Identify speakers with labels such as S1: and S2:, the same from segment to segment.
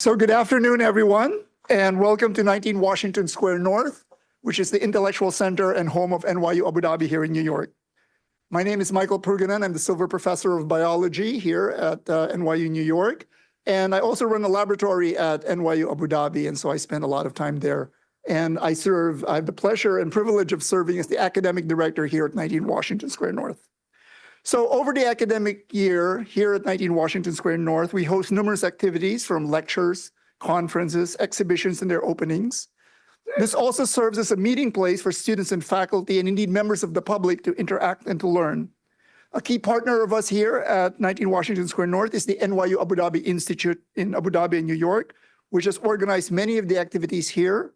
S1: So good afternoon, everyone, and welcome to 19 Washington Square North, which is the intellectual center and home of NYU Abu Dhabi here in New York. My name is Michael Purganan. I'm the Silver Professor of Biology here at NYU New York, and I also run a laboratory at NYU Abu Dhabi, and so I spend a lot of time there. And I have the pleasure and privilege of serving as the academic director here at 19 Washington Square North. So over the academic year here at 19 Washington Square North, we host numerous activities from lectures, conferences, exhibitions, and their openings. This also serves as a meeting place for students and faculty and indeed members of the public to interact and to learn. A key partner of us here at 19 Washington Square North is the NYU Abu Dhabi Institute in Abu Dhabi and New York, which has organized many of the activities here.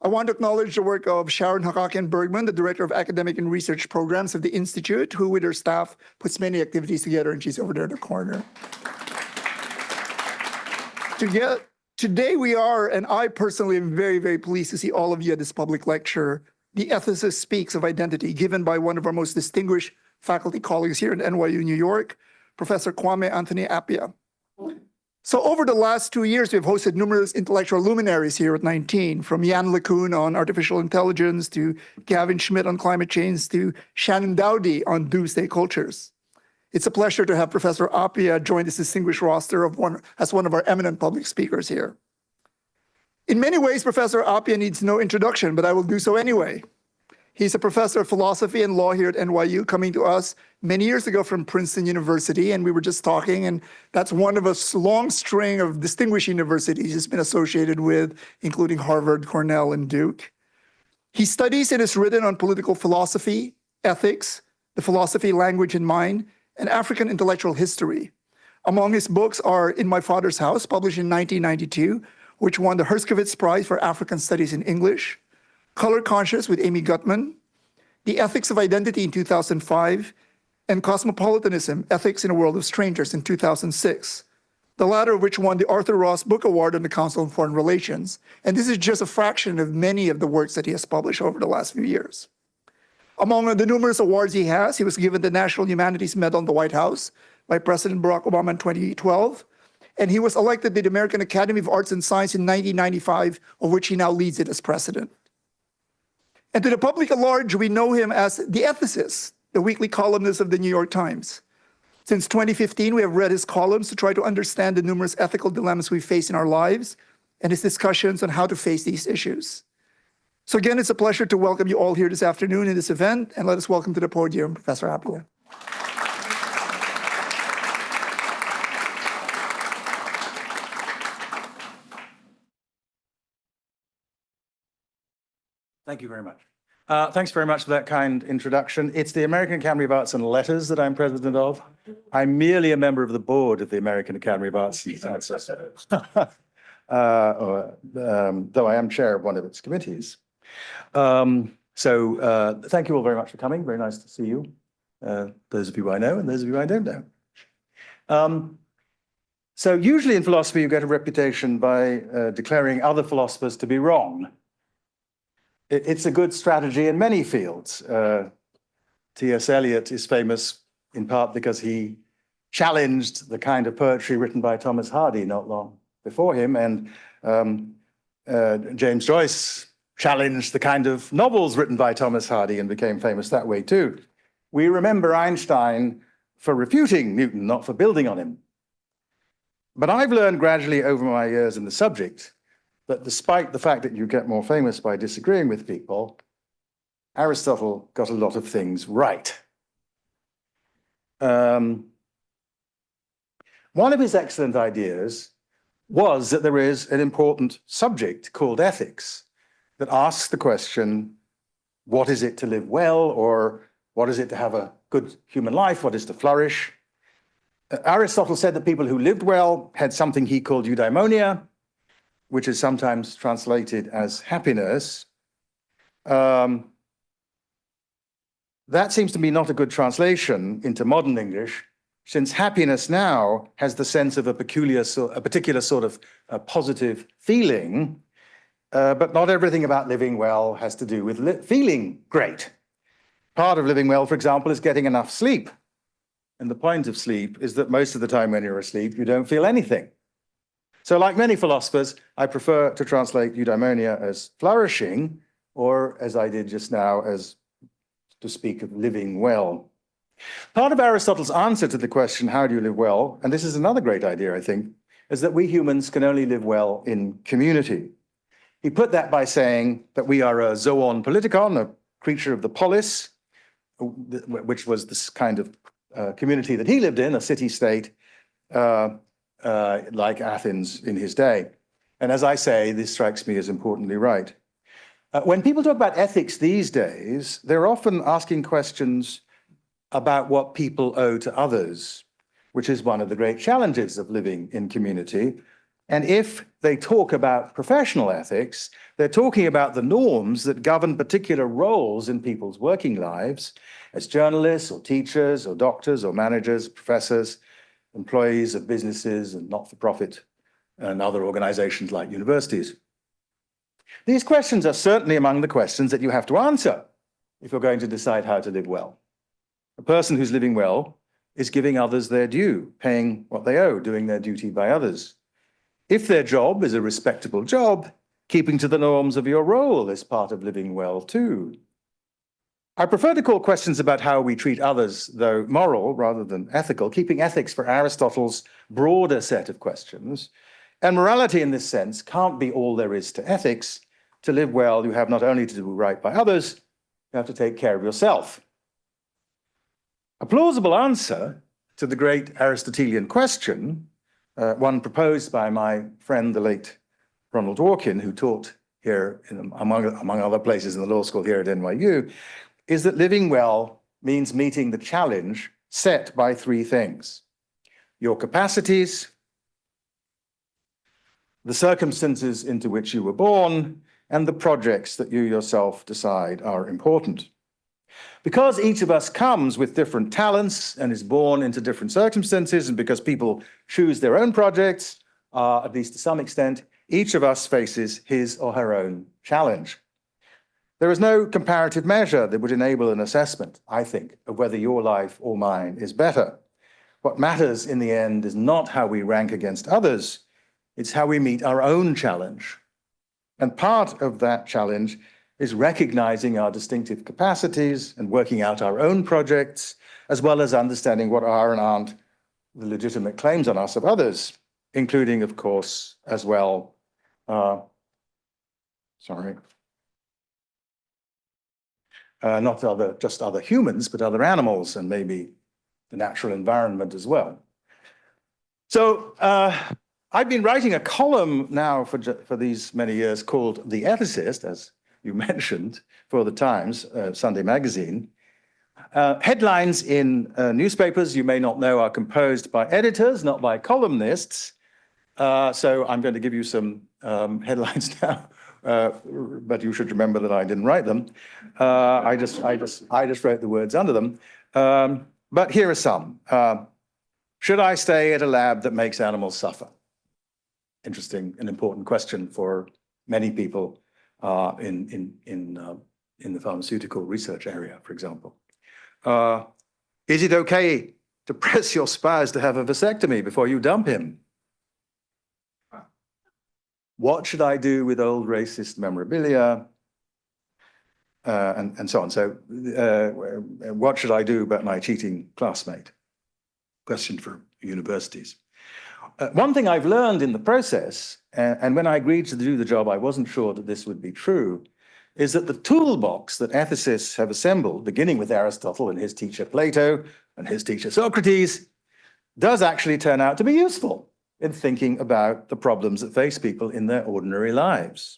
S1: I want to acknowledge the work of Sharon Hakakian-Bergman, the Director of Academic and Research Programs of the Institute, who with her staff puts many activities together, and she's over there in the corner. Today we are, and I personally am very, very pleased to see all of you at this public lecture, The Ethicist Speaks of Identity, given by one of our most distinguished faculty colleagues here at NYU New York, Professor Kwame Anthony Appiah. So over the last 2 years, we've hosted numerous intellectual luminaries here at 19, from Jan LeCun on artificial intelligence, to Gavin Schmidt on climate change, to Shannon Dowdy on doomsday cultures. It's a pleasure to have Professor Appiah join this distinguished roster as one of our eminent public speakers here. In many ways, Professor Appiah needs no introduction, but I will do so anyway. He's a professor of philosophy and law here at NYU, coming to us many years ago from Princeton University, and we were just talking, and that's one of a long string of distinguished universities he's been associated with, including Harvard, Cornell, and Duke. He studies and is written on political philosophy, ethics, the philosophy, language, and mind, and African intellectual history. Among his books are In My Father's House, published in 1992, which won the Herskovits Prize for African Studies in English, Color Conscious with Amy Gutman, The Ethics of Identity in 2005, and Cosmopolitanism, Ethics in a World of Strangers in 2006, the latter of which won the Arthur Ross Book Award on the Council on Foreign Relations. And this is just a fraction of many of the works that he has published over the last few years. Among the numerous awards he was given the National Humanities Medal in the White House by President Barack Obama in 2012, and he was elected to the American Academy of Arts and Science in 1995, of which he now leads it as president. And to the public at large, we know him as the Ethicist, the weekly columnist of the New York Times. Since 2015, we have read his columns to try to understand the numerous ethical dilemmas we face in our lives and his discussions on how to face these issues. So again, it's a pleasure to welcome you all here this afternoon in this event, and let us welcome to the podium Professor Appiah.
S2: Thank you very much. Thanks very much for that kind introduction. It's the American Academy of Arts and Letters that I'm president of. I'm merely a member of the board of the American Academy of Arts and Sciences, though I am chair of one of its committees. Thank you all very much for coming. Very nice to see you. Those of you I know and those of you I don't know. So usually in philosophy, you get a reputation by declaring other philosophers to be wrong. It's a good strategy in many fields. T.S. Eliot is famous in part because he challenged the kind of poetry written by Thomas Hardy not long before him, and James Joyce challenged the kind of novels written by Thomas Hardy and became famous that way too. We remember Einstein for refuting Newton, not for building on him. But I've learned gradually over my years in the subject that despite the fact that you get more famous by disagreeing with people, Aristotle got a lot of things right. One of his excellent ideas was that there is an important subject called ethics that asks the question, what is it to live well, or what is it to have a good human life? What is to flourish? Aristotle said that people who lived well had something he called eudaimonia, which is sometimes translated as happiness. That seems to me not a good translation into modern English, since happiness now has the sense of a particular sort of positive feeling, but not everything about living well has to do with feeling great. Part of living well, for example, is getting enough sleep. And the point of sleep is that most of the time when you're asleep, you don't feel anything. So like many philosophers, I prefer to translate eudaimonia as flourishing, or as I did just now, as to speak of living well. Part of Aristotle's answer to the question, how do you live well? And this is another great idea, I think, is that we humans can only live well in community. He put that by saying that we are a zoon politikon, a creature of the polis, which was this kind of community that he lived in, a city-state like Athens in his day. And as I say, this strikes me as importantly right. When people talk about ethics these days, they're often asking questions about what people owe to others, which is one of the great challenges of living in community. And if they talk about professional ethics, they're talking about the norms that govern particular roles in people's working lives as journalists or teachers or doctors or managers, professors, employees of businesses and not-for-profit and other organizations like universities. These questions are certainly among the questions that you have to answer if you're going to decide how to live well. A person who's living well is giving others their due, paying what they owe, doing their duty by others. If their job is a respectable job, keeping to the norms of your role is part of living well too. I prefer to call questions about how we treat others, though moral rather than ethical, keeping ethics for Aristotle's broader set of questions. And morality in this sense can't be all there is to ethics. To live well, you have not only to do right by others, you have to take care of yourself. A plausible answer to the great Aristotelian question, one proposed by my friend, the late Ronald Dworkin, who taught here, among other places in the law school here at NYU, is that living well means meeting the challenge set by three things: your capacities, the circumstances into which you were born, and the projects that you yourself decide are important. Because each of us comes with different talents and is born into different circumstances, and because people choose their own projects, at least to some extent, each of us faces his or her own challenge. There is no comparative measure that would enable an assessment, I think, of whether your life or mine is better. What matters in the end is not how we rank against others, it's how we meet our own challenge. And part of that challenge is recognizing our distinctive capacities and working out our own projects, as well as understanding what are and aren't the legitimate claims on us of others, including, of course, as well, not just other humans, but other animals and maybe the natural environment as well. So I've been writing a column now for these many years called The Ethicist, as you mentioned, for the Times, Sunday magazine. Headlines in newspapers, you may not know, are composed by editors, not by columnists. So I'm going to give you some headlines now, but you should remember that I didn't write them. I just wrote the words under them. But here are some. Should I stay at a lab that makes animals suffer? Interesting and important question for many people in the pharmaceutical research area, for example. Is it okay to press your spouse to have a vasectomy before you dump him? What should I do with old racist memorabilia? And so on. So what should I do about my cheating classmate? Question for universities. One thing I've learned in the process, and when I agreed to do the job, I wasn't sure that this would be true, is that the toolbox that ethicists have assembled, beginning with Aristotle and his teacher Plato and his teacher Socrates, does actually turn out to be useful in thinking about the problems that face people in their ordinary lives.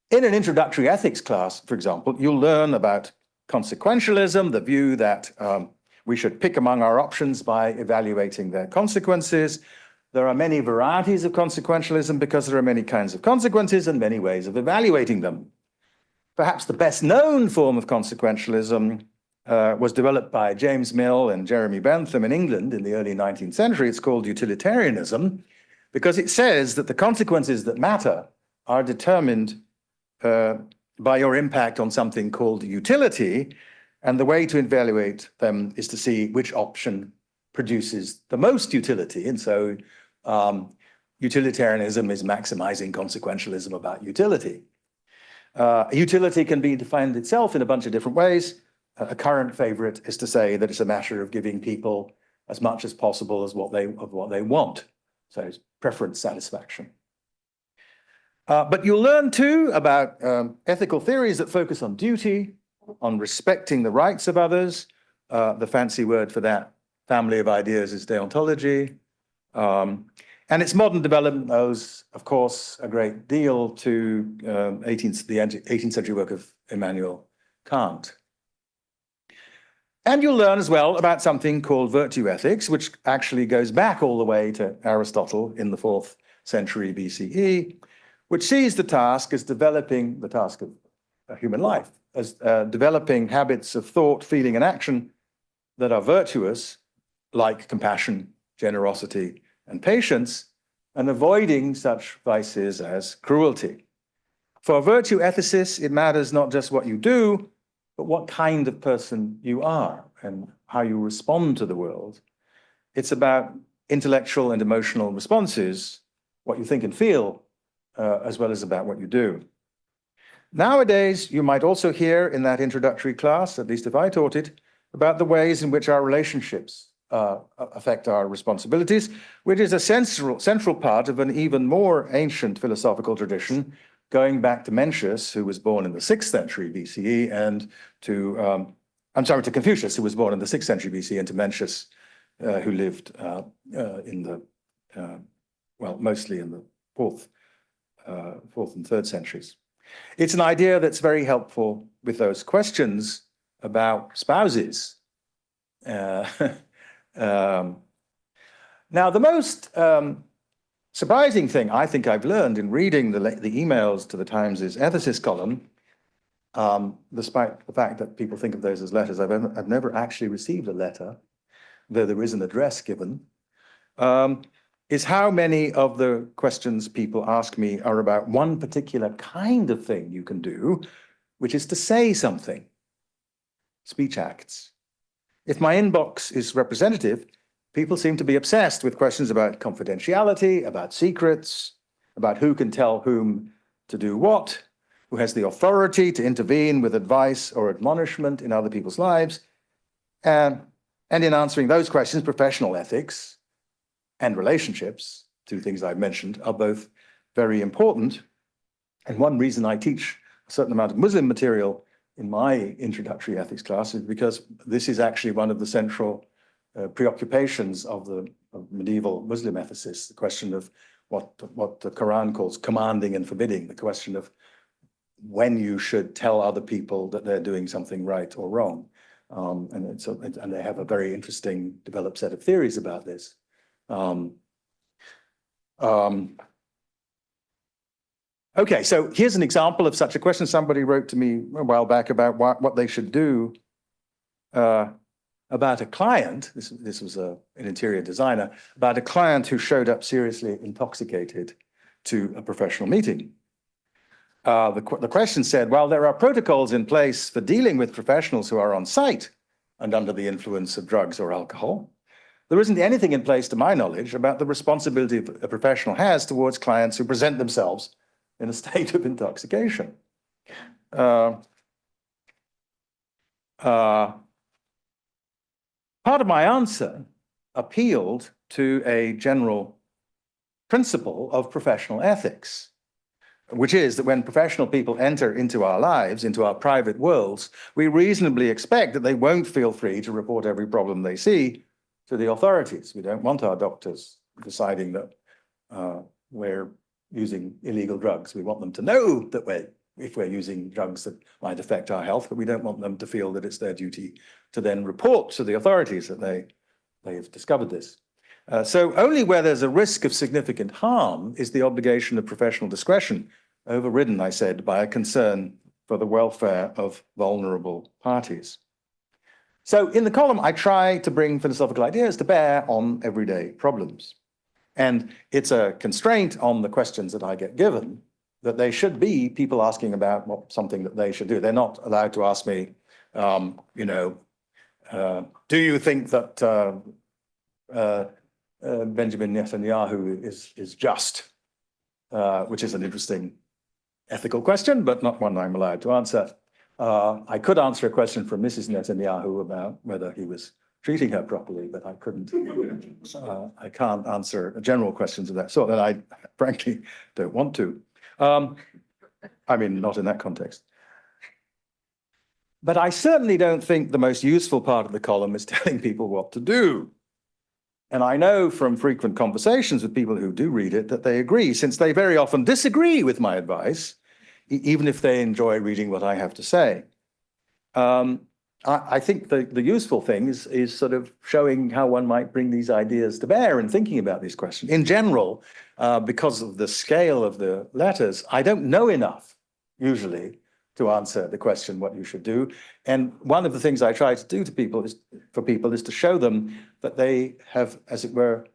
S2: In an introductory ethics class, for example, you'll learn about consequentialism, the view that we should pick among our options by evaluating their consequences. There are many varieties of consequentialism because there are many kinds of consequences and many ways of evaluating them. Perhaps the best known form of consequentialism was developed by James Mill and Jeremy Bentham in England in the early 19th century. It's called utilitarianism because it says that the consequences that matter are determined by your impact on something called utility, and the way to evaluate them is to see which option produces the most utility. And so utilitarianism is maximizing consequentialism about utility. Utility can be defined itself in a bunch of different ways. A current favorite is to say that it's a matter of giving people as much as possible as what they want. So it's preference satisfaction. But you'll learn too about ethical theories that focus on duty, on respecting the rights of others. The fancy word for that family of ideas is deontology. And its modern development owes, of course, a great deal to the 18th century work of Immanuel Kant. And you'll learn as well about something called virtue ethics, which actually goes back all the way to Aristotle in the 4th century BCE, which sees the task as developing the task of human life, as developing habits of thought, feeling, and action that are virtuous, like compassion, generosity, and patience, and avoiding such vices as cruelty. For virtue ethicists, it matters not just what you do, but what kind of person you are and how you respond to the world. It's about intellectual and emotional responses, what you think and feel, as well as about what you do. Nowadays, you might also hear in that introductory class, at least if I taught it, about the ways in which our relationships affect our responsibilities, which is a central part of an even more ancient philosophical tradition, going back to Mencius, who was born in the 6th century BCE, and to Confucius, who was born in the 6th century BCE, and to Mencius, who lived mostly in the 4th and 3rd centuries. It's an idea that's very helpful with those questions about spouses. Now, the most surprising thing I think I've learned in reading the emails to the Times' Ethicist column, despite the fact that people think of those as letters, I've never actually received a letter, though there is an address given, is how many of the questions people ask me are about one particular kind of thing you can do, which is to say something. Speech acts. If my inbox is representative, people seem to be obsessed with questions about confidentiality, about secrets, about who can tell whom to do what, who has the authority to intervene with advice or admonishment in other people's lives. And in answering those questions, professional ethics and relationships, two things I've mentioned, are both very important. And one reason I teach a certain amount of Muslim material in my introductory ethics class is because this is actually one of the central preoccupations of medieval Muslim ethicists, the question of what the Quran calls commanding and forbidding, the question of when you should tell other people that they're doing something right or wrong. And they have a very interesting developed set of theories about this. Okay, so here's an example of such a question. Somebody wrote to me a while back about what they should do about a client. This was an interior designer, about a client who showed up seriously intoxicated to a professional meeting. The question said, well, there are protocols in place for dealing with professionals who are on site and under the influence of drugs or alcohol. There isn't anything in place, to my knowledge, about the responsibility a professional has towards clients who present themselves in a state of intoxication. Part of my answer appealed to a general principle of professional ethics, which is that when professional people enter into our lives, into our private worlds, we reasonably expect that they won't feel free to report every problem they see to the authorities. We don't want our doctors deciding that we're using illegal drugs. We want them to know that if we're using drugs that might affect our health, but we don't want them to feel that it's their duty to then report to the authorities that they have discovered this. So only where there's a risk of significant harm is the obligation of professional discretion overridden, I said, by a concern for the welfare of vulnerable parties. So in the column, I try to bring philosophical ideas to bear on everyday problems. And it's a constraint on the questions that I get given that they should be people asking about something that they should do. They're not allowed to ask me, do you think that Benjamin Netanyahu is just, which is an interesting ethical question, but not one I'm allowed to answer. I could answer a question from Mrs. Netanyahu about whether he was treating her properly, but I couldn't. I can't answer general questions of that sort, and I frankly don't want to. I mean, not in that context. But I certainly don't think the most useful part of the column is telling people what to do. And I know from frequent conversations with people who do read it that they agree, since they very often disagree with my advice, even if they enjoy reading what I have to say. I think the useful thing is sort of showing how one might bring these ideas to bear in thinking about these questions. In general, because of the scale of the letters, I don't know enough, usually, to answer the question what you should do. And one of the things I try to do to people is to show them that they have, as it were,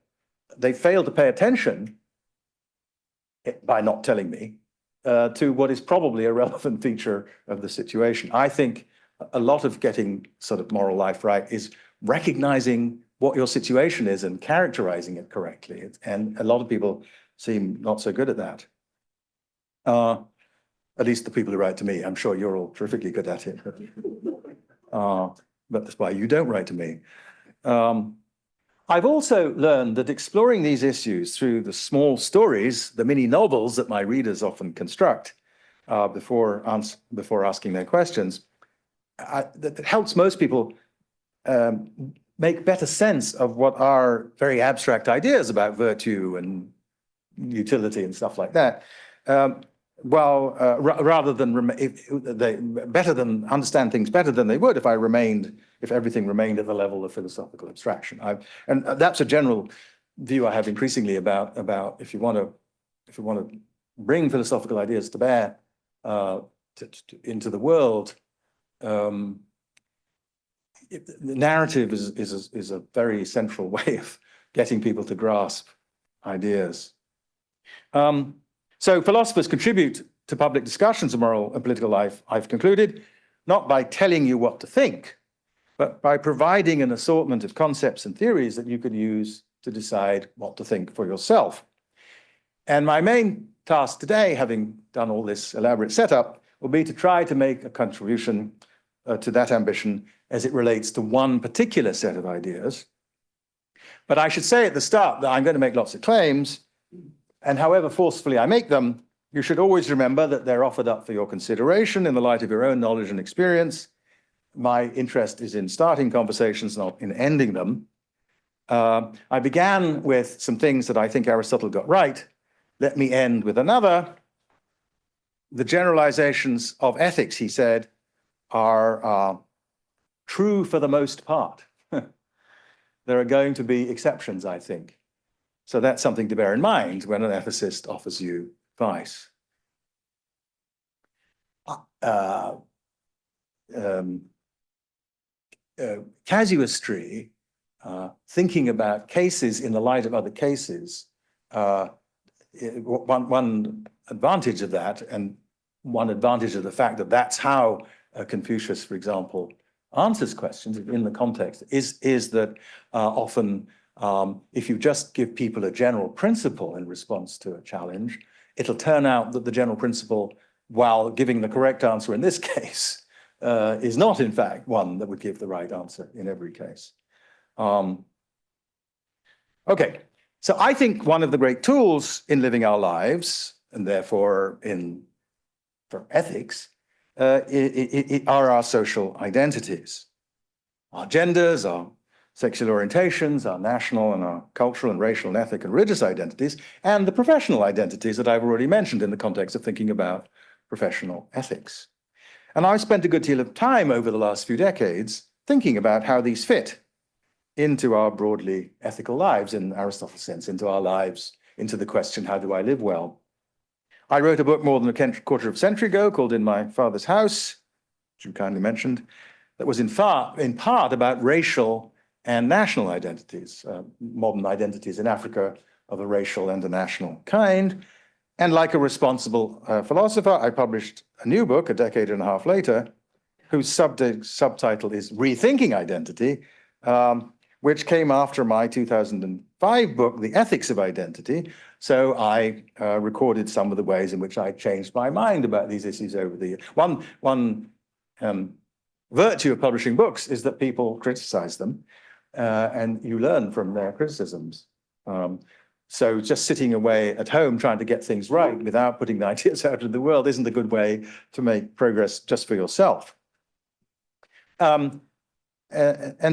S2: they fail to pay attention by not telling me to what is probably a relevant feature of the situation. I think a lot of getting sort of moral life right is recognizing what your situation is and characterizing it correctly. And a lot of people seem not so good at that. At least the people who write to me. I'm sure you're all terrifically good at it. But that's why you don't write to me. I've also learned that exploring these issues through the small stories, the mini novels that my readers often construct before asking their questions, that helps most people make better sense of what are very abstract ideas about virtue and utility and stuff like that. Rather than better than understand things better than they would if everything remained at the level of philosophical abstraction. And that's a general view I have increasingly about if you want to bring philosophical ideas to bear into the world. The narrative is a very central way of getting people to grasp ideas. So philosophers contribute to public discussions of moral and political life, I've concluded, not by telling you what to think, but by providing an assortment of concepts and theories that you could use to decide what to think for yourself. And my main task today, having done all this elaborate setup, will be to try to make a contribution to that ambition as it relates to one particular set of ideas. But I should say at the start that I'm going to make lots of claims, and however forcefully I make them, you should always remember that they're offered up for your consideration in the light of your own knowledge and experience. My interest is in starting conversations, not in ending them. I began with some things that I think Aristotle got right. Let me end with another. The generalizations of ethics, he said, are true for the most part. There are going to be exceptions, I think. So that's something to bear in mind when an ethicist offers you advice. Casuistry, thinking about cases in the light of other cases, one advantage of that, and one advantage of the fact that that's how Confucius, for example, answers questions in the context, is that often if you just give people a general principle in response to a challenge, it'll turn out that the general principle, while giving the correct answer in this case, is not, in fact, one that would give the right answer in every case. Okay, so I think one of the great tools in living our lives, and therefore for ethics, are our social identities. Our genders, our sexual orientations, our national and our cultural and racial and ethnic and religious identities, and the professional identities that I've already mentioned in the context of thinking about professional ethics. And I've spent a good deal of time over the last few decades thinking about how these fit into our broadly ethical lives, in Aristotle's sense, into our lives, into the question, how do I live well? I wrote a book more than a quarter of a century ago called In My Father's House, which you kindly mentioned, that was in part about racial and national identities, modern identities in Africa of a racial and a national kind. And like a responsible philosopher, I published a new book a decade and a half later, whose subtitle is Rethinking Identity, which came after my 2005 book, The Ethics of Identity. So I recorded some of the ways in which I changed my mind about these issues over the years. One virtue of publishing books is that people criticize them, and you learn from their criticisms. So just sitting away at home trying to get things right without putting the ideas out into the world isn't a good way to make progress just for yourself. And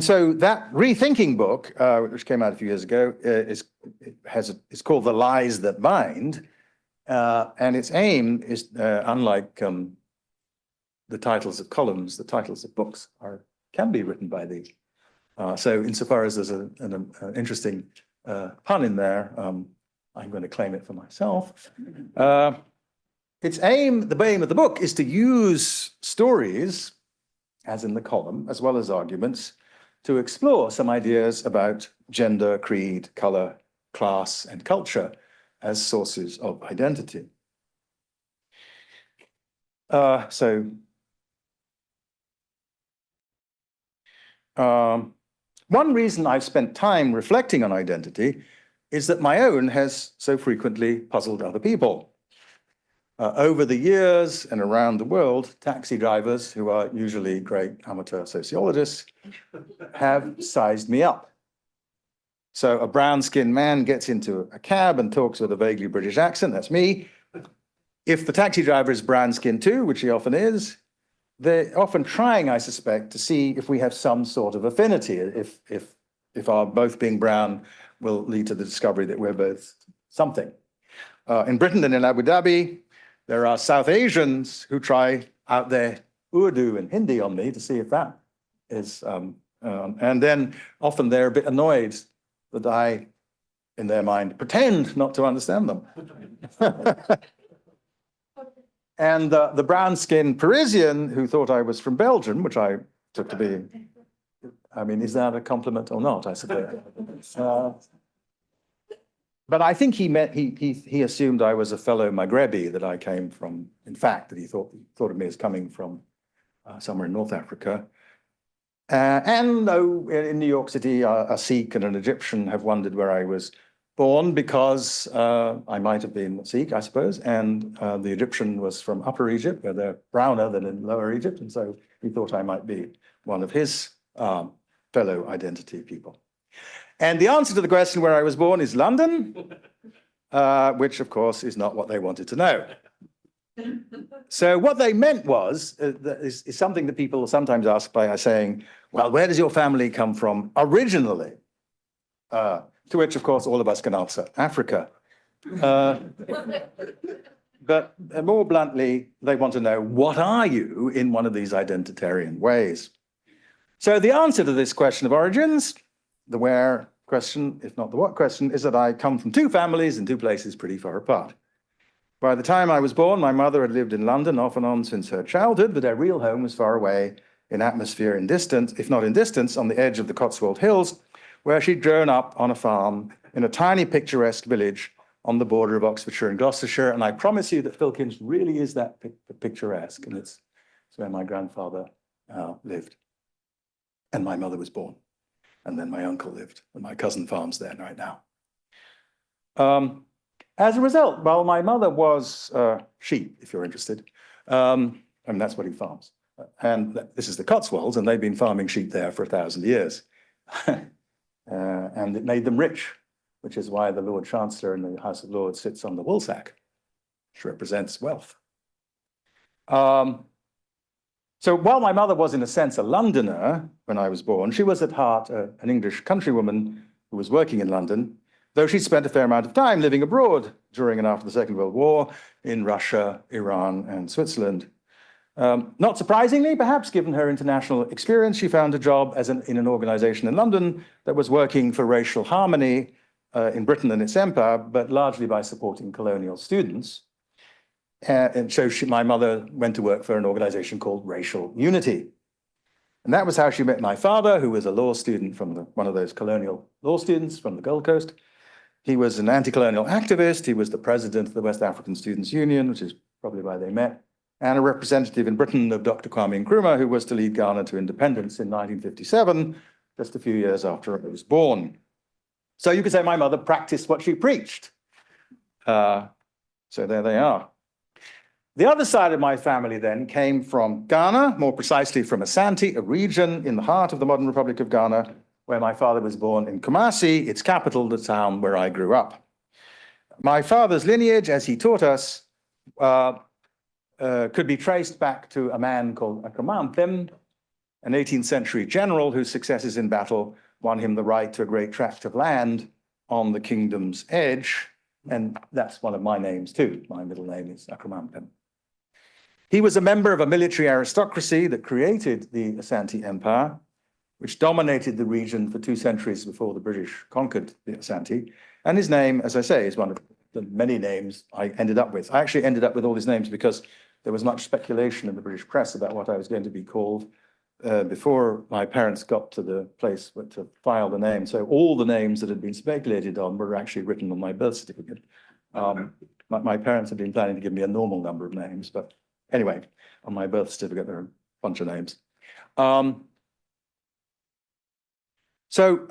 S2: so that rethinking book, which came out a few years ago, is called The Lies That Bind. And its aim is, unlike the titles of columns, the titles of books can be written by these. So insofar as there's an interesting pun in there, I'm going to claim it for myself. Its aim, the aim of the book, is to use stories, as in the column, as well as arguments, to explore some ideas about gender, creed, color, class, and culture as sources of identity. One reason I've spent time reflecting on identity is that my own has so frequently puzzled other people. Over the years and around the world, taxi drivers, who are usually great amateur sociologists, have sized me up. So a brown-skinned man gets into a cab and talks with a vaguely British accent, that's me. If the taxi driver is brown-skinned too, which he often is, they're often trying, I suspect, to see if we have some sort of affinity, if our both being brown will lead to the discovery that we're both something. In Britain and in Abu Dhabi, there are South Asians who try out their Urdu and Hindi on me to see if that is, and then often they're a bit annoyed that I, in their mind, pretend not to understand them. And the brown-skinned Parisian who thought I was from Belgium, which I took to be, I mean, is that a compliment or not, I suppose? But I think he meant, he assumed I was a fellow Maghrebi, that I came from, in fact, that he thought of me as coming from somewhere in North Africa. And though in New York City, a Sikh and an Egyptian have wondered where I was born, because I might have been Sikh, I suppose, and the Egyptian was from Upper Egypt, where they're browner than in Lower Egypt, and so he thought I might be one of his fellow identity people. And the answer to the question where I was born is London, which of course is not what they wanted to know. So what they meant was, is something that people sometimes ask by saying, well, where does your family come from originally? To which, of course, all of us can answer, Africa. But more bluntly, they want to know, what are you in one of these identitarian ways? So the answer to this question of origins, the where question, if not the what question, is that I come from two families in two places pretty far apart. By the time I was born, my mother had lived in London off and on since her childhood, but her real home was far away in atmosphere and distance, if not in distance, on the edge of the Cotswold Hills, where she'd grown up on a farm in a tiny picturesque village on the border of Oxfordshire and Gloucestershire. And I promise you that Filkins really is that picturesque, and it's where my grandfather lived. And my mother was born. And then my uncle lived, and my cousin farms there right now. As a result, well, my mother was sheep, if you're interested. I mean, that's what he farms. And this is the Cotswolds, and they've been farming sheep there for 1,000 years. And it made them rich, which is why the Lord Chancellor in the House of Lords sits on the woolsack, which represents wealth. So while my mother was, in a sense, a Londoner when I was born, she was at heart an English countrywoman who was working in London, though she spent a fair amount of time living abroad during and after the Second World War in Russia, Iran, and Switzerland. Not surprisingly, perhaps, given her international experience, she found a job in an organization in London that was working for racial harmony in Britain and its empire, but largely by supporting colonial students. And so my mother went to work for an organization called Racial Unity. And that was how she met my father, who was a law student from one of those colonial law students from the Gold Coast. He was an anti-colonial activist. He was the president of the West African Students' Union, which is probably why they met, and a representative in Britain of Dr. Kwame Nkrumah, who was to lead Ghana to independence in 1957, just a few years after I was born. So you could say my mother practiced what she preached. So there they are. The other side of my family then came from Ghana, more precisely from Asante, a region in the heart of the modern Republic of Ghana, where my father was born in Kumasi, its capital, the town where I grew up. My father's lineage, as he taught us, could be traced back to a man called Kwame, an 18th century general whose successes in battle won him the right to a great tract of land on the kingdom's edge. And that's one of my names too. My middle name is Kwame. He was a member of a military aristocracy that created the Asante Empire, which dominated the region for 2 centuries before the British conquered the Asante. And his name, as I say, is one of the many names I ended up with. I actually ended up with all these names because there was much speculation in the British press about what I was going to be called before my parents got to the place to file the name. So all the names that had been speculated on were actually written on my birth certificate. My parents had been planning to give me a normal number of names, but anyway, on my birth certificate, there are a bunch of names. So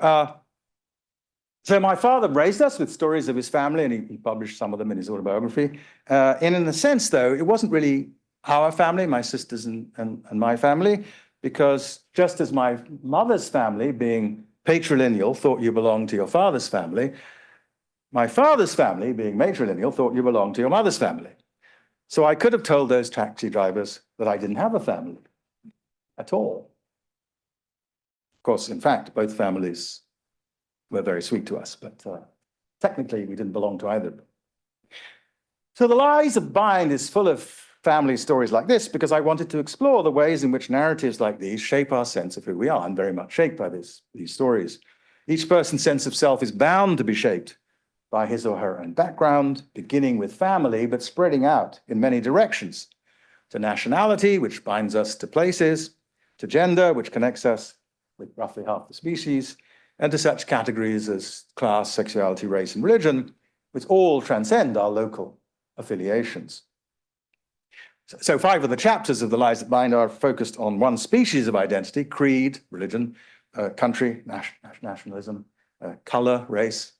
S2: my father raised us with stories of his family, and he published some of them in his autobiography. And in a sense, though, it wasn't really our family, my sisters and my family, because just as my mother's family, being patrilineal, thought you belonged to your father's family, my father's family, being matrilineal, thought you belonged to your mother's family. So I could have told those taxi drivers that I didn't have a family at all. Of course, in fact, both families were very sweet to us, but technically we didn't belong to either. So The Lies of Bind is full of family stories like this because I wanted to explore the ways in which narratives like these shape our sense of who we are, and very much shaped by these stories. Each person's sense of self is bound to be shaped by his or her own background, beginning with family, but spreading out in many directions, to nationality, which binds us to places, to gender, which connects us with roughly half the species, and to such categories as class, sexuality, race, and religion, which all transcend our local affiliations. So 5 of the chapters of The Lies That Bind are focused on one species of identity: creed, religion, country, nationalism, color, race,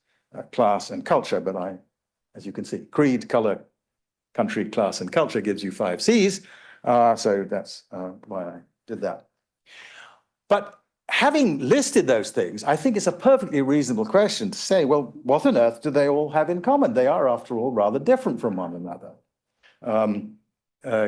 S2: class, and culture. But as you can see, creed, color, country, class, and culture gives you 5 Cs. So that's why I did that. But having listed those things, I think it's a perfectly reasonable question to say, well, what on earth do they all have in common? They are, after all, rather different from one another.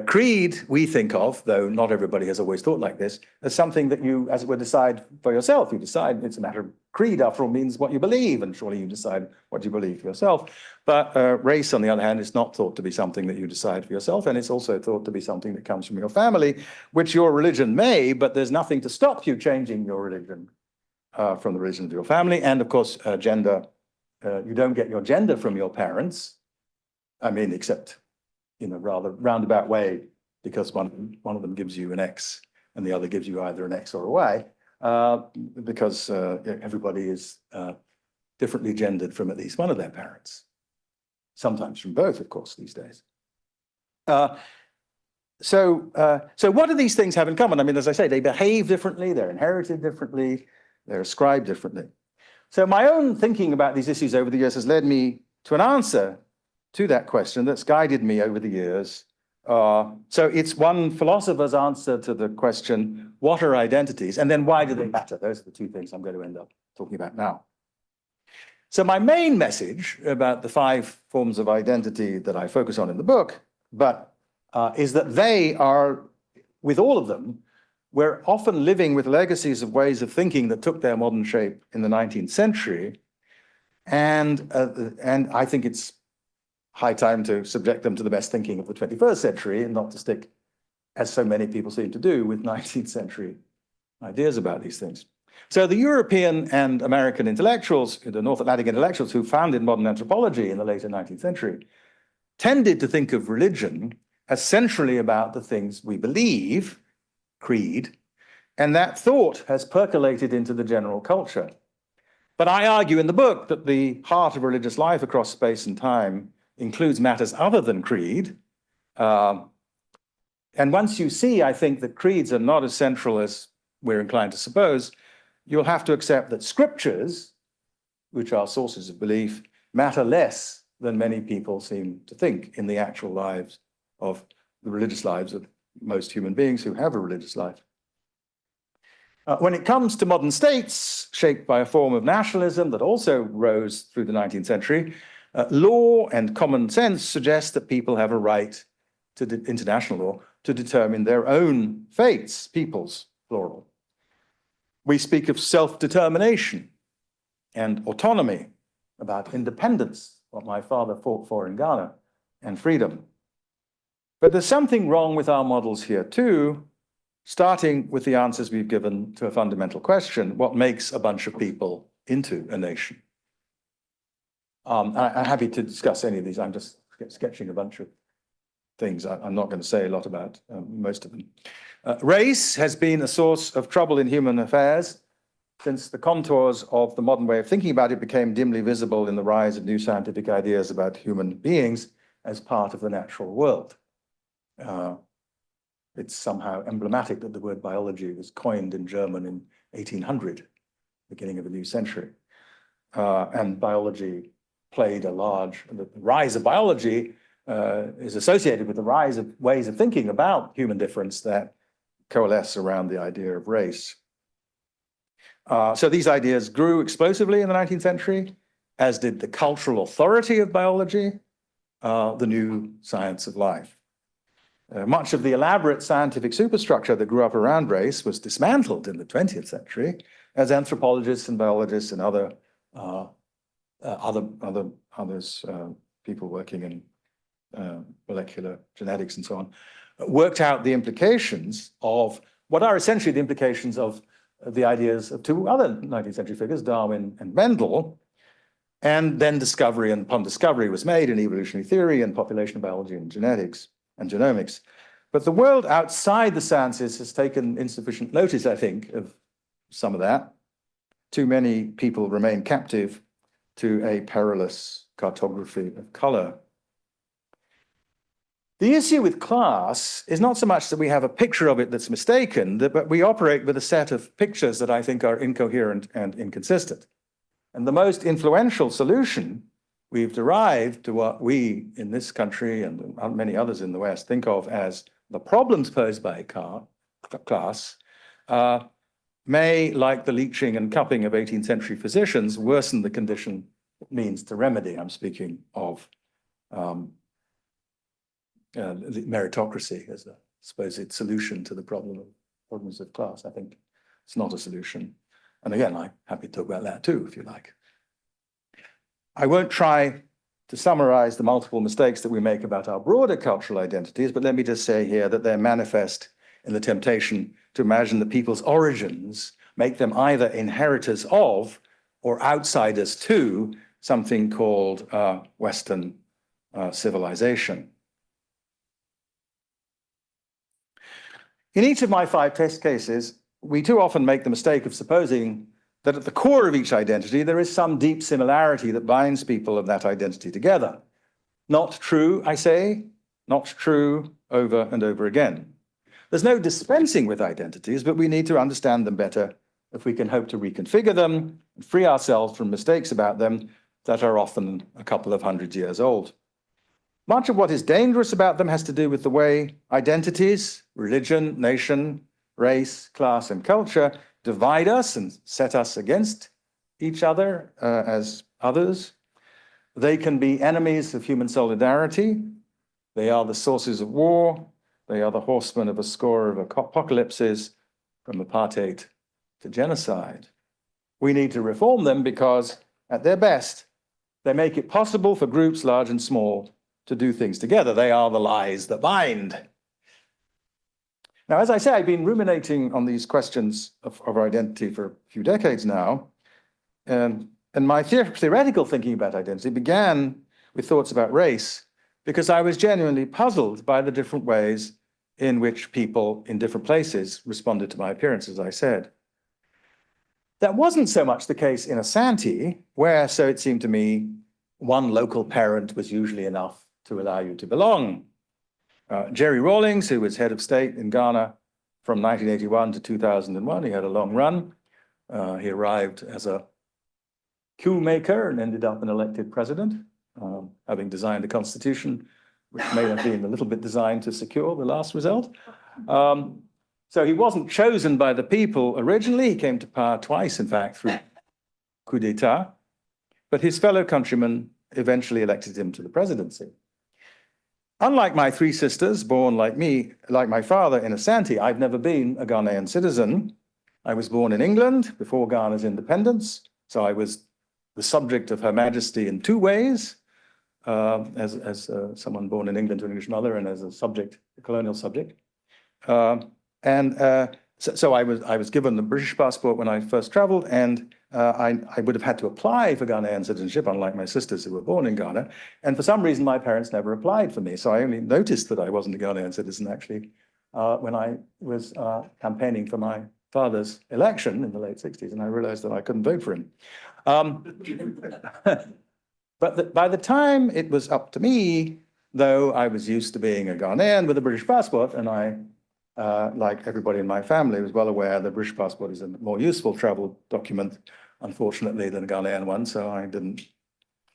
S2: Creed, we think of, though not everybody has always thought like this, as something that you, as it were, decide for yourself. You decide, it's a matter of creed, after all, means what you believe, and surely you decide what you believe for yourself. But race, on the other hand, is not thought to be something that you decide for yourself, and it's also thought to be something that comes from your family, which your religion may, but there's nothing to stop you changing your religion from the religion of your family. And of course, gender, you don't get your gender from your parents, I mean, except in a rather roundabout way, because one of them gives you an X and the other gives you either an X or a Y, because everybody is differently gendered from at least one of their parents, sometimes from both, of course, these days. So what do these things have in common? I mean, as I say, they behave differently, they're inherited differently, they're ascribed differently. So my own thinking about these issues over the years has led me to an answer to that question that's guided me over the years. So it's one philosopher's answer to the question, what are identities? And then why do they matter? Those are the 2 things I'm going to end up talking about now. So my main message about the 5 forms of identity that I focus on in the book, is that they are, with all of them, we're often living with legacies of ways of thinking that took their modern shape in the 19th century. And I think it's high time to subject them to the best thinking of the 21st century and not to stick, as so many people seem to do, with 19th century ideas about these things. So the European and American intellectuals, the North Atlantic intellectuals who founded modern anthropology in the later 19th century, tended to think of religion as centrally about the things we believe, creed, and that thought has percolated into the general culture. But I argue in the book that the heart of religious life across space and time includes matters other than creed. And once you see, I think, that creeds are not as central as we're inclined to suppose, you'll have to accept that scriptures, which are sources of belief, matter less than many people seem to think in the actual lives of the religious lives of most human beings who have a religious life. When it comes to modern states, shaped by a form of nationalism that also rose through the 19th century, law and common sense suggest that people have a right to international law to determine their own fates, peoples, plural. We speak of self-determination and autonomy, about independence, what my father fought for in Ghana, and freedom. But there's something wrong with our models here too, starting with the answers we've given to a fundamental question: what makes a bunch of people into a nation? I'm happy to discuss any of these. I'm just sketching a bunch of things. I'm not going to say a lot about most of them. Race has been a source of trouble in human affairs since the contours of the modern way of thinking about it became dimly visible in the rise of new scientific ideas about human beings as part of the natural world. It's somehow emblematic that the word biology was coined in German in 1800, beginning of a new century. And biology played the rise of biology is associated with the rise of ways of thinking about human difference that coalesce around the idea of race. So these ideas grew explosively in the 19th century, as did the cultural authority of biology, the new science of life. Much of the elaborate scientific superstructure that grew up around race was dismantled in the 20th century as anthropologists and biologists and others, people working in molecular genetics and so on, worked out the implications of what are essentially the implications of the ideas of two other 19th century figures, Darwin and Mendel. And then discovery upon discovery was made in evolutionary theory and population biology and genetics and genomics. But the world outside the sciences has taken insufficient notice, I think, of some of that. Too many people remain captive to a perilous cartography of color. The issue with class is not so much that we have a picture of it that's mistaken, but we operate with a set of pictures that I think are incoherent and inconsistent. And the most influential solution we've derived to what we in this country and many others in the West think of as the problems posed by class may, like the leeching and cupping of 18th century physicians, worsen the condition it means to remedy. I'm speaking of the meritocracy as a supposed solution to the problems of class. I think it's not a solution. And again, I'm happy to talk about that too, if you like. I won't try to summarize the multiple mistakes that we make about our broader cultural identities, but let me just say here that they're manifest in the temptation to imagine that people's origins make them either inheritors of or outsiders to something called Western civilization. In each of my 5 test cases, we too often make the mistake of supposing that at the core of each identity, there is some deep similarity that binds people of that identity together. Not true, I say, not true over and over again. There's no dispensing with identities, but we need to understand them better if we can hope to reconfigure them and free ourselves from mistakes about them that are often a couple of hundred years old. Much of what is dangerous about them has to do with the way identities, religion, nation, race, class, and culture divide us and set us against each other as others. They can be enemies of human solidarity. They are the sources of war. They are the horsemen of a score of apocalypses, from apartheid to genocide. We need to reform them because, at their best, they make it possible for groups large and small to do things together. They are the lies that bind. Now, as I say, I've been ruminating on these questions of identity for a few decades now. And my theoretical thinking about identity began with thoughts about race because I was genuinely puzzled by the different ways in which people in different places responded to my appearance, as I said. That wasn't so much the case in Asante, where, so it seemed to me, one local parent was usually enough to allow you to belong. Jerry Rawlings, who was head of state in Ghana from 1981 to 2001, he had a long run, He arrived as a coup maker and ended up an elected president, having designed a constitution, which may have been a little bit designed to secure the last result. So he wasn't chosen by the people originally. He came to power twice, in fact, through coup d'etat. But his fellow countrymen eventually elected him to the presidency. Unlike my three sisters, born like me, like my father in Asante, I've never been a Ghanaian citizen. I was born in England before Ghana's independence. So I was the subject of Her Majesty in two ways, as someone born in England to an English mother and as a subject, a colonial subject. So I was given the British passport when I first traveled, and I would have had to apply for Ghanaian citizenship, unlike my sisters who were born in Ghana. And for some reason, my parents never applied for me. So I only noticed that I wasn't a Ghanaian citizen, actually, when I was campaigning for my father's election in the late 60s, and I realized that I couldn't vote for him. But by the time it was up to me, though, I was used to being a Ghanaian with a British passport, and I, like everybody in my family, was well aware the British passport is a more useful travel document, unfortunately, than a Ghanaian one, so I didn't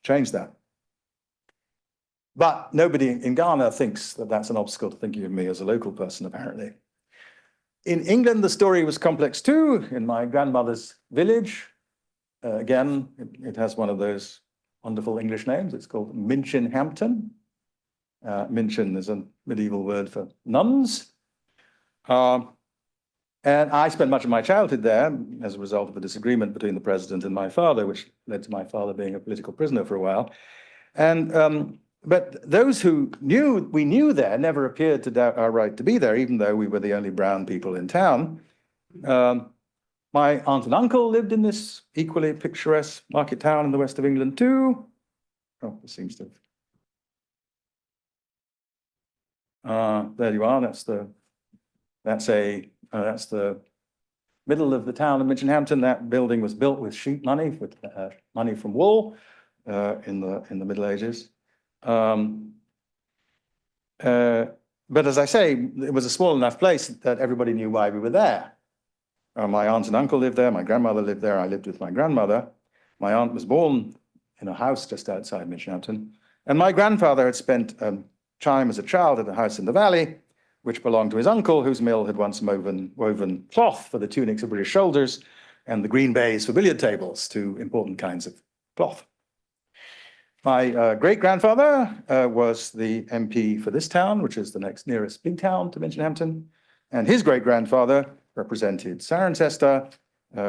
S2: change that. But nobody in Ghana thinks that that's an obstacle to thinking of me as a local person, apparently. In England, the story was complex too. In my grandmother's village, again, it has one of those wonderful English names. It's called Minchinhampton. Minchin is a medieval word for nuns. And I spent much of my childhood there as a result of a disagreement between the president and my father, which led to my father being a political prisoner for a while. And but those who we knew there never appeared to doubt our right to be there, even though we were the only brown people in town. My aunt and uncle lived in this equally picturesque market town in the west of England too. Oh, it seems to have. There you are. That's the middle of the town of Minchinhampton. That building was built with sheep money, with money from wool in the Middle Ages. But as I say, it was a small enough place that everybody knew why we were there. My aunt and uncle lived there. My grandmother lived there. I lived with my grandmother. My aunt was born in a house just outside Minchinhampton. And my grandfather had spent time as a child at a house in the valley, which belonged to his uncle, whose mill had once woven cloth for the tunics of British soldiers and the green baize for billiard tables, two important kinds of cloth. My great-grandfather was the MP for this town, which is the next nearest big town to Minchinhampton. And his great-grandfather represented Cirencester,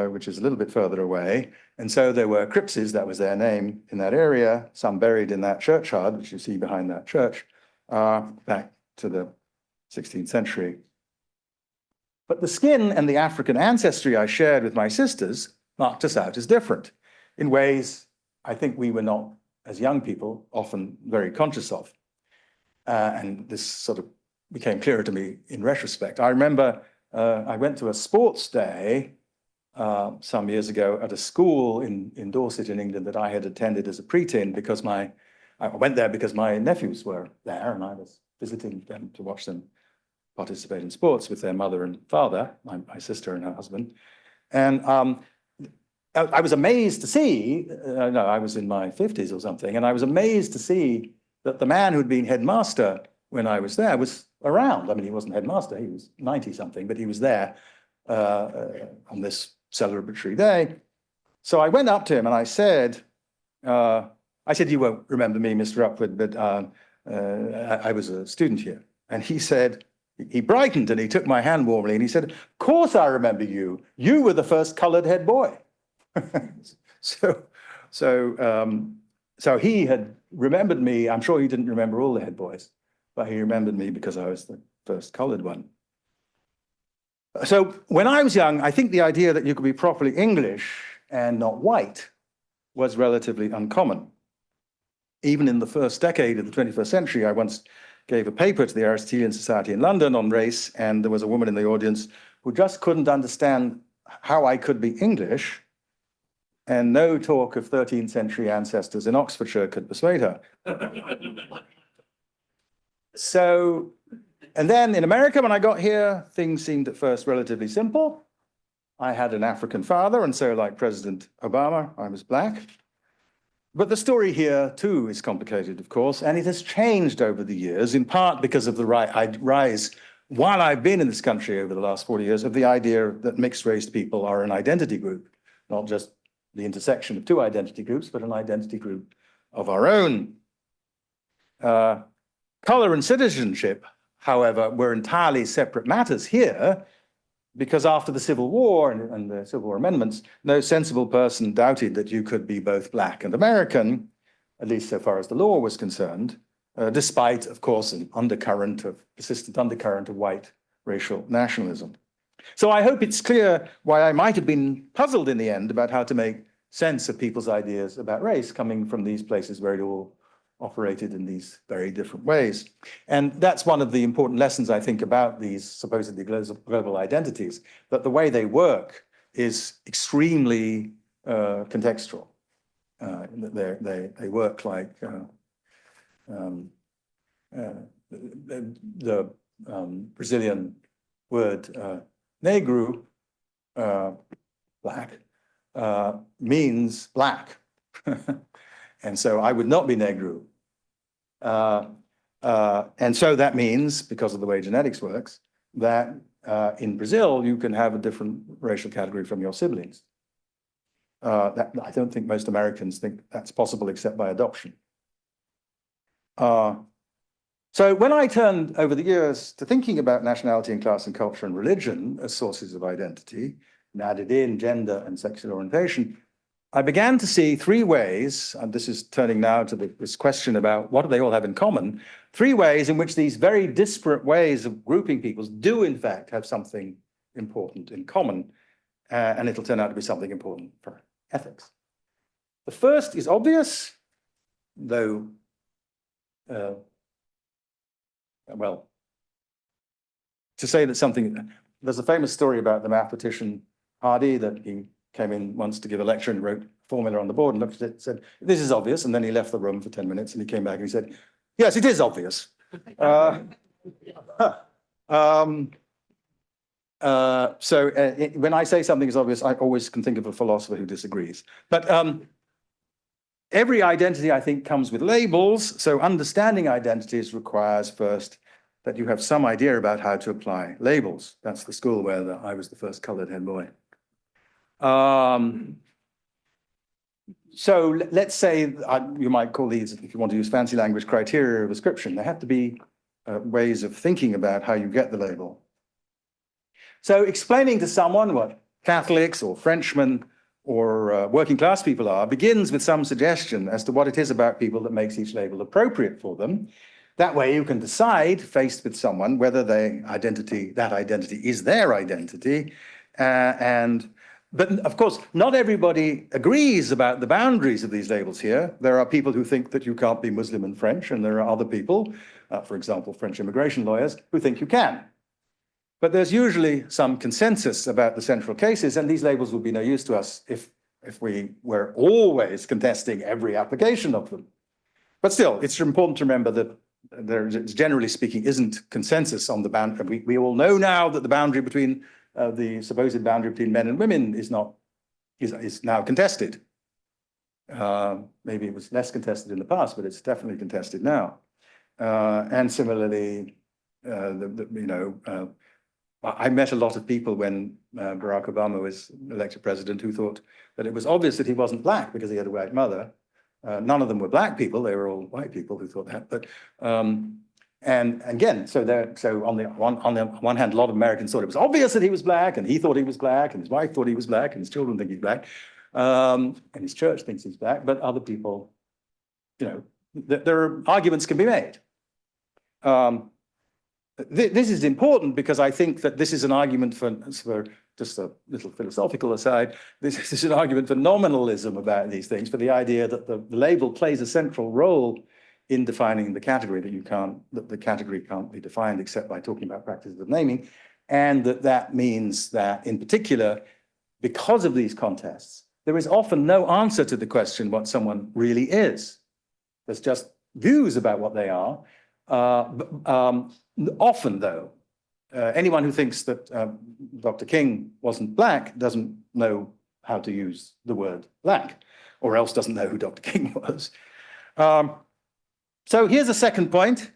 S2: which is a little bit further away. And so there were Cripses, that was their name, in that area, some buried in that churchyard, which you see behind that church, back to the 16th century. But the skin and the African ancestry I shared with my sisters marked us out as different in ways I think we were not, as young people, often very conscious of. And this sort of became clearer to me in retrospect. I remember I went to a sports day some years ago at a school in Dorset in England that I had attended as a preteen because I went there because my nephews were there and I was visiting them to watch them participate in sports with their mother and father, my sister and her husband. And I was amazed to see, no, I was in my 50s or something, and I was amazed to see that the man who'd been headmaster when I was there was around. I mean, he wasn't headmaster, he was 90-something, but he was there on this celebratory day. So I went up to him and I said, you won't remember me, Mr. Upward, but I was a student here. And he said, he brightened and he took my hand warmly and he said, "Of course I remember you. You were the first colored head boy." So he had remembered me. I'm sure he didn't remember all the head boys, but he remembered me because I was the first colored one. So when I was young, I think the idea that you could be properly English and not white was relatively uncommon. Even in the first decade of the 21st century, I once gave a paper to the Aristotelian Society in London on race, and there was a woman in the audience who just couldn't understand how I could be English, and no talk of 13th century ancestors in Oxfordshire could persuade her. So, and then in America, when I got here, things seemed at first relatively simple. I had an African father, and so like President Obama, I was black. But the story here too is complicated, of course, and it has changed over the years, in part because of the rise, while I've been in this country over the last 40 years, of the idea that mixed race people are an identity group, not just the intersection of two identity groups, but an identity group of our own. Color and citizenship, however, were entirely separate matters here, because after the Civil War and the Civil War amendments, no sensible person doubted that you could be both black and American, at least so far as the law was concerned, despite, of course, an persistent undercurrent of white racial nationalism. So I hope it's clear why I might have been puzzled in the end about how to make sense of people's ideas about race coming from these places where it all operated in these very different ways. And that's one of the important lessons, I think, about these supposedly global identities, that the way they work is extremely contextual. They work like the Brazilian word negro, black, means black. And so I would not be negro. And so that means, because of the way genetics works, that in Brazil, you can have a different racial category from your siblings. I don't think most Americans think that's possible except by adoption. So when I turned over the years to thinking about nationality and class and culture and religion as sources of identity, and added in gender and sexual orientation, I began to see three ways, and this is turning now to this question about what do they all have in common, three ways in which these very disparate ways of grouping peoples do in fact have something important in common, and it'll turn out to be something important for ethics. The first is obvious, though, well, to say that something, there's a famous story about the mathematician Hardy that he came in once to give a lecture and wrote a formula on the board and looked at it and said, this is obvious. And then he left the room for 10 minutes and he came back and he said, yes, it is obvious. When I say something is obvious, I always can think of a philosopher who disagrees. But every identity, I think, comes with labels. So understanding identities requires first that you have some idea about how to apply labels. That's the school where I was the first colored head boy. So let's say you might call these, if you want to use fancy language, criteria of ascription. There have to be ways of thinking about how you get the label. So explaining to someone what Catholics or Frenchmen or working class people are begins with some suggestion as to what it is about people that makes each label appropriate for them. That way you can decide, faced with someone, whether that identity is their identity. But of course, not everybody agrees about the boundaries of these labels here. There are people who think that you can't be Muslim and French, and there are other people, for example, French immigration lawyers, who think you can. But there's usually some consensus about the central cases, and these labels would be no use to us if we were always contesting every application of them. But still, it's important to remember that there, generally speaking, isn't consensus on the boundary. We all know now that the boundary between the supposed boundary between men and women is now contested. Maybe it was less contested in the past, but it's definitely contested now. And similarly, I met a lot of people when Barack Obama was elected president who thought that it was obvious that he wasn't black because he had a white mother. None of them were black people; they were all white people who thought that. But and again, so on the one hand, a lot of Americans thought it was obvious that he was black, and he thought he was black, and his wife thought he was black, and his children think he's black, and his church thinks he's black. But other people, there are arguments can be made. This is important because I think that this is an argument for just a little philosophical aside, this is an argument for nominalism about these things, for the idea that the label plays a central role in defining the category, that the category can't be defined except by talking about practices of naming, and that means that, in particular, because of these contests, there is often no answer to the question what someone really is. There's just views about what they are. Often, though, anyone who thinks that Dr. King wasn't black doesn't know how to use the word black, or else doesn't know who Dr. King was. So here's a second point.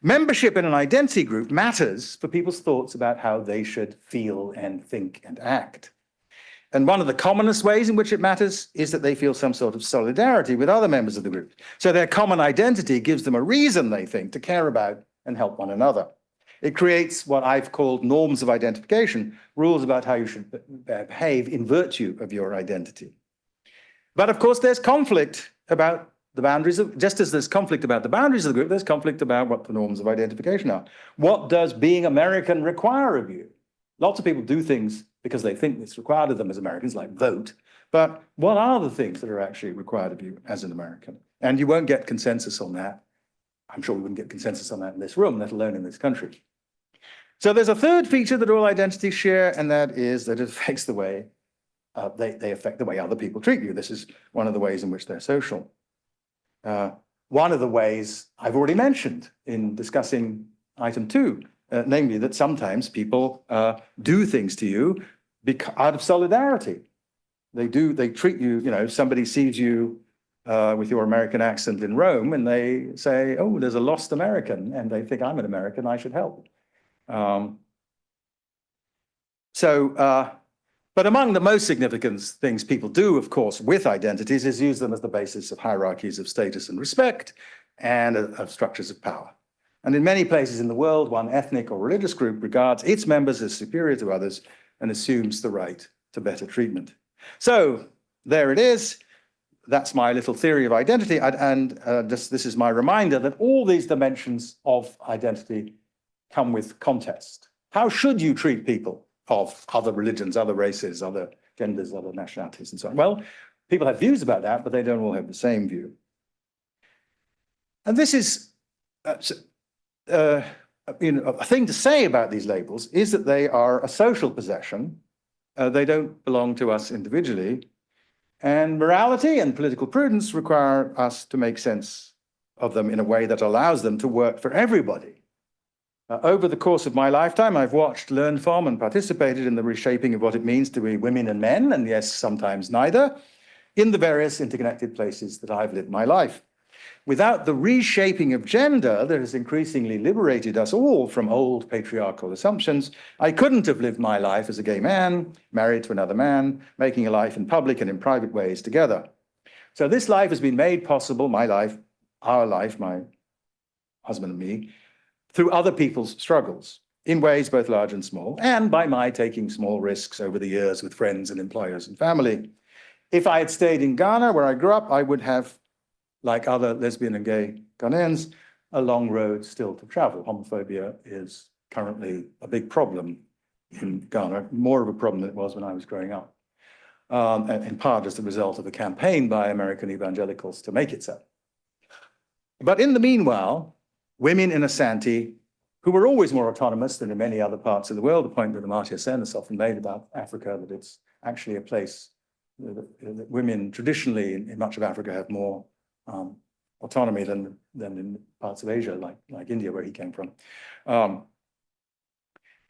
S2: Membership in an identity group matters for people's thoughts about how they should feel and think and act. And one of the commonest ways in which it matters is that they feel some sort of solidarity with other members of the group. So their common identity gives them a reason, they think, to care about and help one another. It creates what I've called norms of identification, rules about how you should behave in virtue of your identity. But of course, there's conflict about the boundaries of, just as there's conflict about the boundaries of the group, there's conflict about what the norms of identification are. What does being American require of you? Lots of people do things because they think it's required of them as Americans, like vote. But what are the things that are actually required of you as an American? And you won't get consensus on that. I'm sure we wouldn't get consensus on that in this room, let alone in this country. So there's a third feature that all identities share, and that is that it affects the way, they affect the way other people treat you. This is one of the ways in which they're social. One of the ways I've already mentioned in discussing item 2, namely that sometimes people do things to you out of solidarity. They treat you, you know, somebody sees you with your American accent in Rome and they say, oh, there's a lost American, and they think I'm an American, I should help. But among the most significant things people do, of course, with identities is use them as the basis of hierarchies of status and respect and of structures of power. And in many places in the world, one ethnic or religious group regards its members as superior to others and assumes the right to better treatment. So there it is. That's my little theory of identity. This is my reminder that all these dimensions of identity come with context. How should you treat people of other religions, other races, other genders, other nationalities, and so on? Well, people have views about that, but they don't all have the same view. And this is, a thing to say about these labels is that they are a social possession. They don't belong to us individually. And morality and political prudence require us to make sense of them in a way that allows them to work for everybody. Over the course of my lifetime, I've watched, learned from, and participated in the reshaping of what it means to be women and men, and yes, sometimes neither, in the various interconnected places that I've lived my life. Without the reshaping of gender that has increasingly liberated us all from old patriarchal assumptions, I couldn't have lived my life as a gay man, married to another man, making a life in public and in private ways together. So this life has been made possible, my life, our life, my husband and me, through other people's struggles, in ways both large and small, and by my taking small risks over the years with friends and employers and family. If I had stayed in Ghana, where I grew up, I would have, like other lesbian and gay Ghanaians, a long road still to travel. Homophobia is currently a big problem in Ghana, more of a problem than it was when I was growing up, in part as a result of a campaign by American evangelicals to make it so. But in the meanwhile, women in Asante, who were always more autonomous than in many other parts of the world, the point that Amartya Sen has often made about Africa, that it's actually a place that women traditionally in much of Africa have more autonomy than in parts of Asia, like India, where he came from.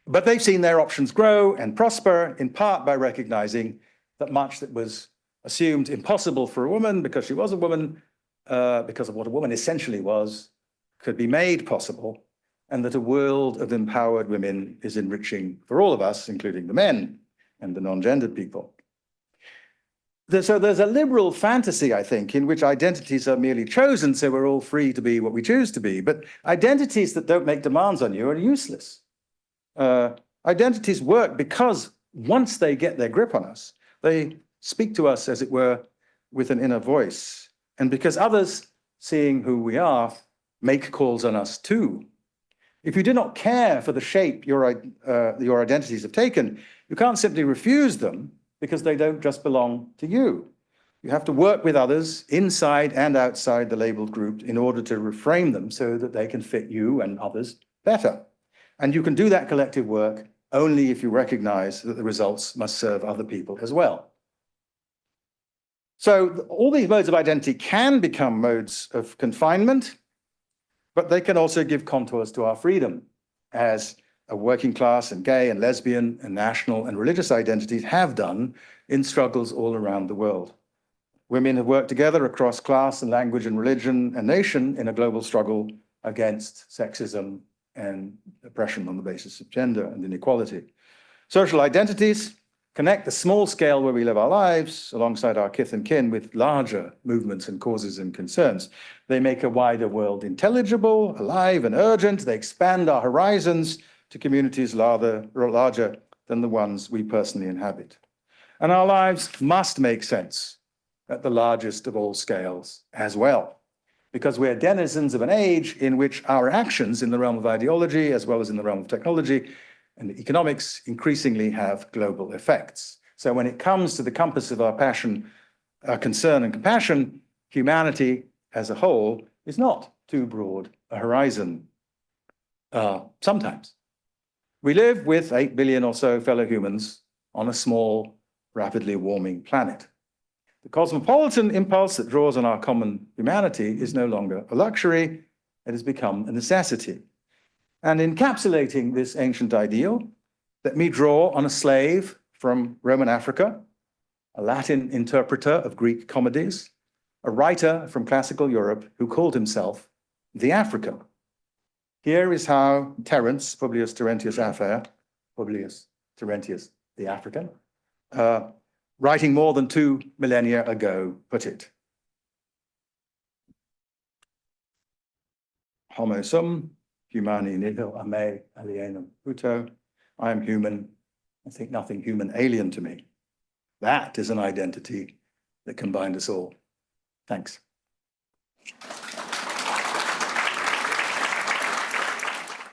S2: But they've seen their options grow and prosper, in part by recognizing that much that was assumed impossible for a woman because she was a woman, because of what a woman essentially was, could be made possible, and that a world of empowered women is enriching for all of us, including the men and the non-gendered people. So there's a liberal fantasy, I think, in which identities are merely chosen, so we're all free to be what we choose to be. But identities that don't make demands on you are useless. Identities work because once they get their grip on us, they speak to us, as it were, with an inner voice. And because others, seeing who we are, make calls on us too. If you do not care for the shape your identities have taken, you can't simply refuse them because they don't just belong to you. You have to work with others inside and outside the labeled group in order to reframe them so that they can fit you and others better. And you can do that collective work only if you recognize that the results must serve other people as well. So all these modes of identity can become modes of confinement, but they can also give contours to our freedom, as working class and gay and lesbian and national and religious identities have done in struggles all around the world. Women have worked together across class and language and religion and nation in a global struggle against sexism and oppression on the basis of gender and inequality. Social identities connect the small scale where we live our lives alongside our kith and kin with larger movements and causes and concerns. They make a wider world intelligible, alive and urgent. They expand our horizons to communities larger than the ones we personally inhabit. And our lives must make sense at the largest of all scales as well, because we're denizens of an age in which our actions in the realm of ideology, as well as in the realm of technology and economics, increasingly have global effects. So when it comes to the compass of our passion, our concern and compassion, humanity as a whole is not too broad a horizon. Sometimes. We live with 8 billion or so fellow humans on a small, rapidly warming planet. The cosmopolitan impulse that draws on our common humanity is no longer a luxury, it has become a necessity. And encapsulating this ancient ideal, let me draw on a slave from Roman Africa, a Latin interpreter of Greek comedies, a writer from classical Europe who called himself the African. Here is how Terence, Publius Terentius Appiah, Publius Terentius the African, writing more than 2 millennia ago, put it. Homo sum, humani nihil a me alienum puto. I am human. I think nothing human alien to me. That is an identity that can bind us all. Thanks.